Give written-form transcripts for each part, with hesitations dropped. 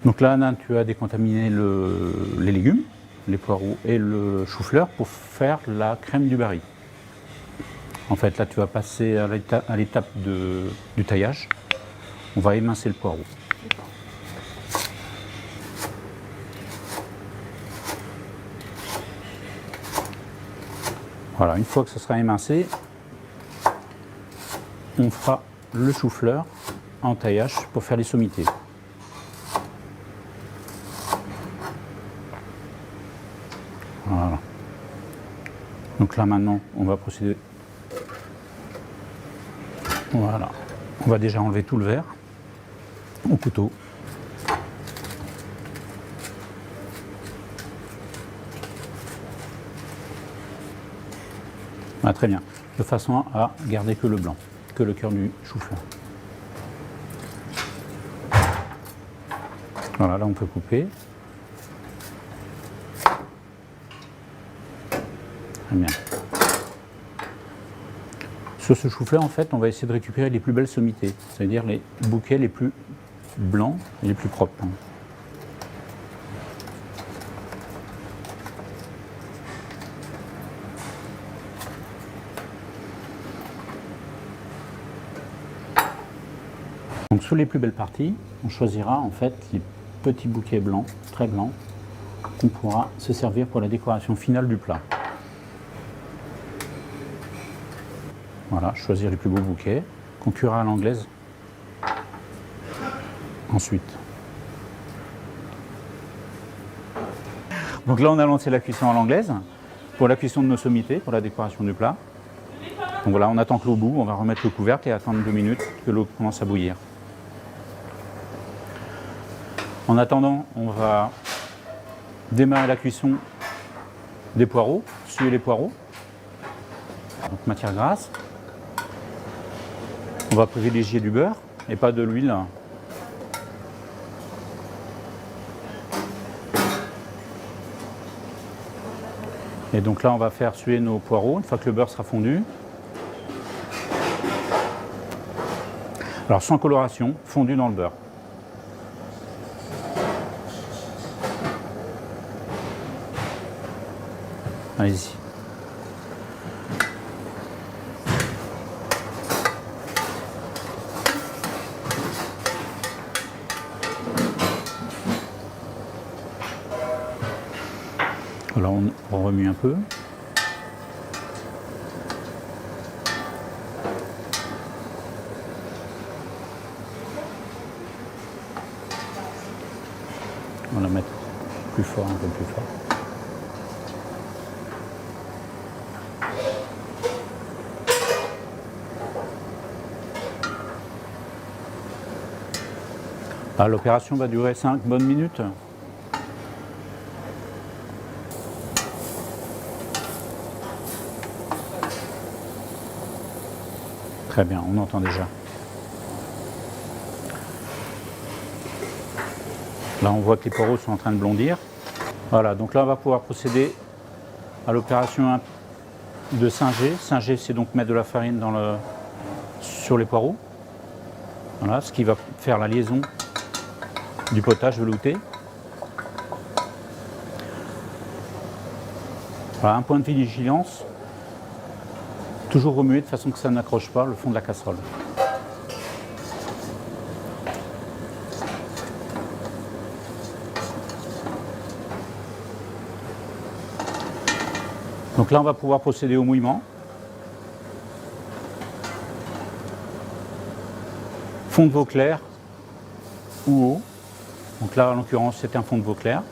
Donc là, Anna, tu as décontaminé les légumes, les poireaux et le chou-fleur pour faire la crème du baril. En fait, là, tu vas passer à l'étape du taillage. On va émincer le poireau. Voilà, une fois que ce sera émincé, on fera le chou-fleur en taillage pour faire les sommités. Voilà. Donc là maintenant, on va procéder. Voilà. On va déjà enlever tout le verre au couteau. Ah, très bien. De façon à garder que le blanc, que le cœur du chou-fleur. Voilà, là on peut couper. Très bien. Sur ce chou-fleur, en fait, on va essayer de récupérer les plus belles sommités, c'est-à-dire les bouquets les plus blancs et les plus propres. Donc sur les plus belles parties, on choisira en fait les petits bouquets blancs, très blancs, qu'on pourra se servir pour la décoration finale du plat. Voilà, choisir les plus beaux bouquets, qu'on cuira à l'anglaise ensuite. Donc là, on a lancé la cuisson à l'anglaise pour la cuisson de nos sommités, pour la décoration du plat. Donc voilà, on attend que l'eau bout, on va remettre le couvercle et attendre 2 minutes que l'eau commence à bouillir. En attendant, on va démarrer la cuisson des poireaux, suer les poireaux. Donc matière grasse. On va privilégier du beurre et pas de l'huile. Et donc là, on va faire suer nos poireaux une fois que le beurre sera fondu. Alors sans coloration, fondu dans le beurre. Allez-y. Voilà, on remue un peu. On va la mettre plus fort, un peu plus fort. Ah, l'opération va durer 5 bonnes minutes. Très bien, on entend déjà. Là, on voit que les poireaux sont en train de blondir. Voilà, donc là, on va pouvoir procéder à l'opération de singer. Singer, c'est donc mettre de la farine sur les poireaux. Voilà, ce qui va faire la liaison du potage velouté. Voilà, un point de vigilance. Toujours remuer de façon que ça n'accroche pas le fond de la casserole. Donc là, on va pouvoir procéder au mouillement. Fond de veau clair ou eau. Donc là, en l'occurrence, c'est un fond de veau clair.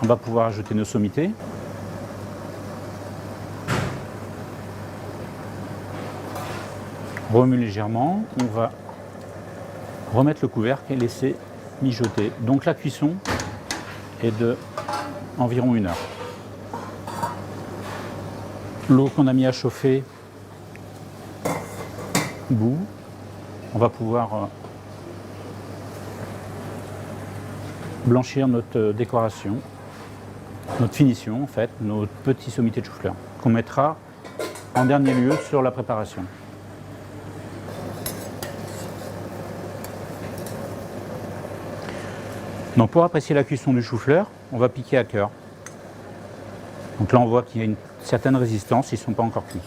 On va pouvoir ajouter nos sommités. Remue légèrement. On va remettre le couvercle et laisser mijoter. Donc la cuisson est de environ 1 heure. L'eau qu'on a mis à chauffer bout. On va pouvoir blanchir notre décoration, notre finition en fait, nos petits sommités de chou-fleur qu'on mettra en dernier lieu sur la préparation. Donc pour apprécier la cuisson du chou-fleur, on va piquer à cœur. Donc là on voit qu'il y a une certaine résistance, ils ne sont pas encore cuits.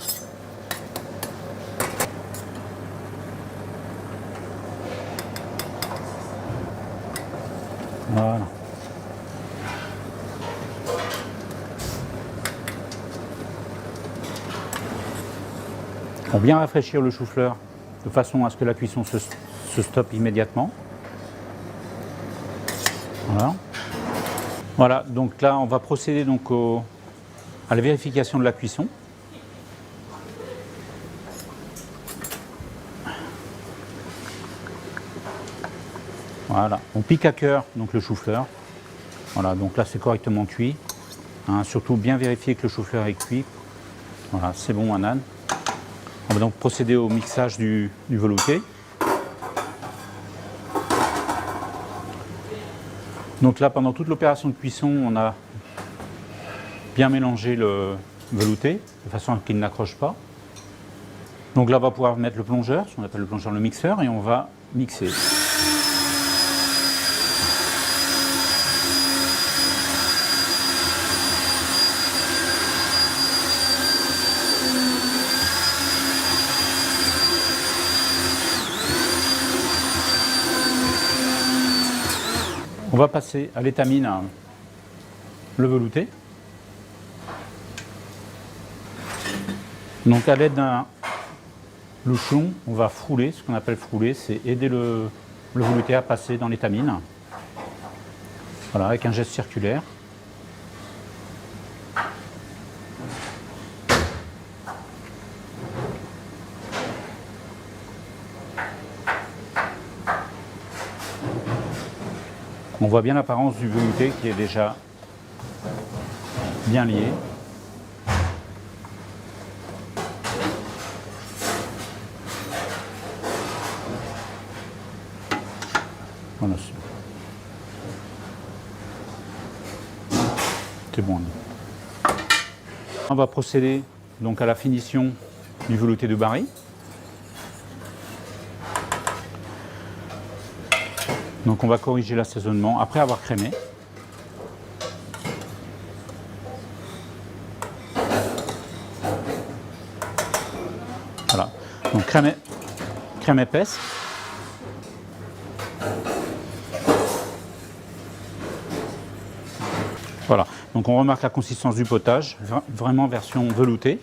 Voilà. Pour bien rafraîchir le chou-fleur, de façon à ce que la cuisson se stoppe immédiatement. Voilà. Voilà, donc là on va procéder donc à la vérification de la cuisson. Voilà, on pique à cœur donc le chou-fleur. Voilà, donc là c'est correctement cuit. Hein, surtout bien vérifier que le chou-fleur est cuit. Voilà, c'est bon Anan. On va donc procéder au mixage du velouté. Donc là, pendant toute l'opération de cuisson, on a bien mélangé le velouté, de façon à qu'il n'accroche pas. Donc là, on va pouvoir mettre le plongeur, ce qu'on appelle le plongeur, le mixeur, et on va mixer. On va passer à l'étamine le velouté. Donc à l'aide d'un louchon, on va frouler, ce qu'on appelle frouler, c'est aider le velouté à passer dans l'étamine. Voilà, avec un geste circulaire. On voit bien l'apparence du velouté qui est déjà bien lié. Voilà. C'est bon. On va procéder donc à la finition du velouté de Bari. Donc on va corriger l'assaisonnement après avoir crémé. Voilà. Donc crème épaisse. Voilà. Donc on remarque la consistance du potage, vraiment version veloutée.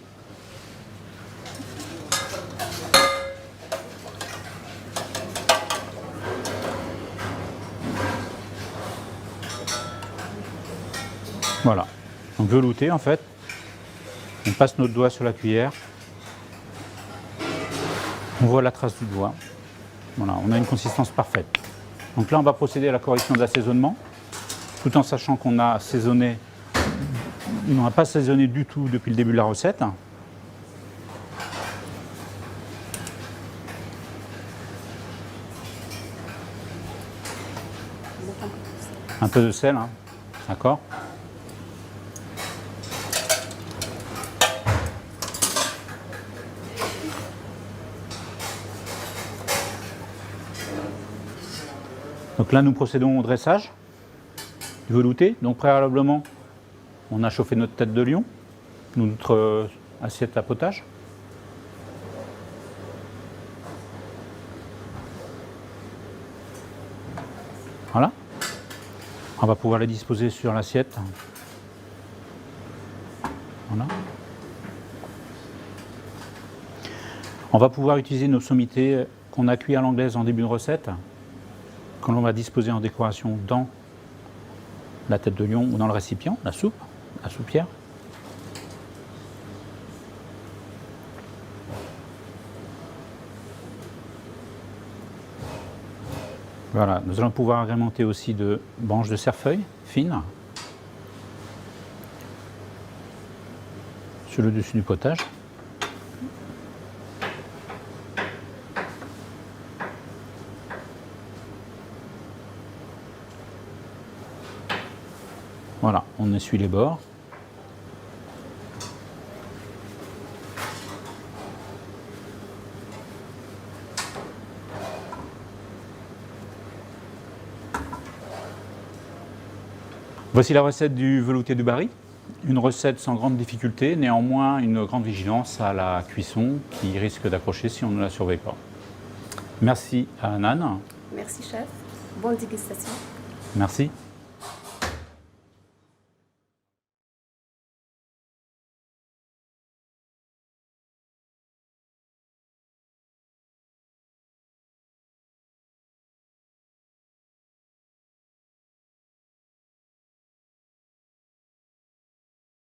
Voilà, donc velouté en fait, on passe notre doigt sur la cuillère, on voit la trace du doigt, voilà, on a une consistance parfaite. Donc là on va procéder à la correction de l'assaisonnement, tout en sachant qu'on a assaisonné, on n'a pas assaisonné du tout depuis le début de la recette. Un peu de sel, hein, d'accord ? Donc là, nous procédons au dressage du velouté. Donc préalablement, on a chauffé notre tête de lion, notre assiette à potage. Voilà. On va pouvoir les disposer sur l'assiette. Voilà. On va pouvoir utiliser nos sommités qu'on a cuit à l'anglaise en début de recette, que l'on va disposer en décoration dans la tête de lion ou dans le récipient, la soupière. Voilà, nous allons pouvoir agrémenter aussi de branches de cerfeuil fines sur le dessus du potage. Voilà, on essuie les bords. Voici la recette du velouté du Bari. Une recette sans grande difficulté, néanmoins une grande vigilance à la cuisson qui risque d'accrocher si on ne la surveille pas. Merci à Nan. Merci chef. Bonne dégustation. Merci.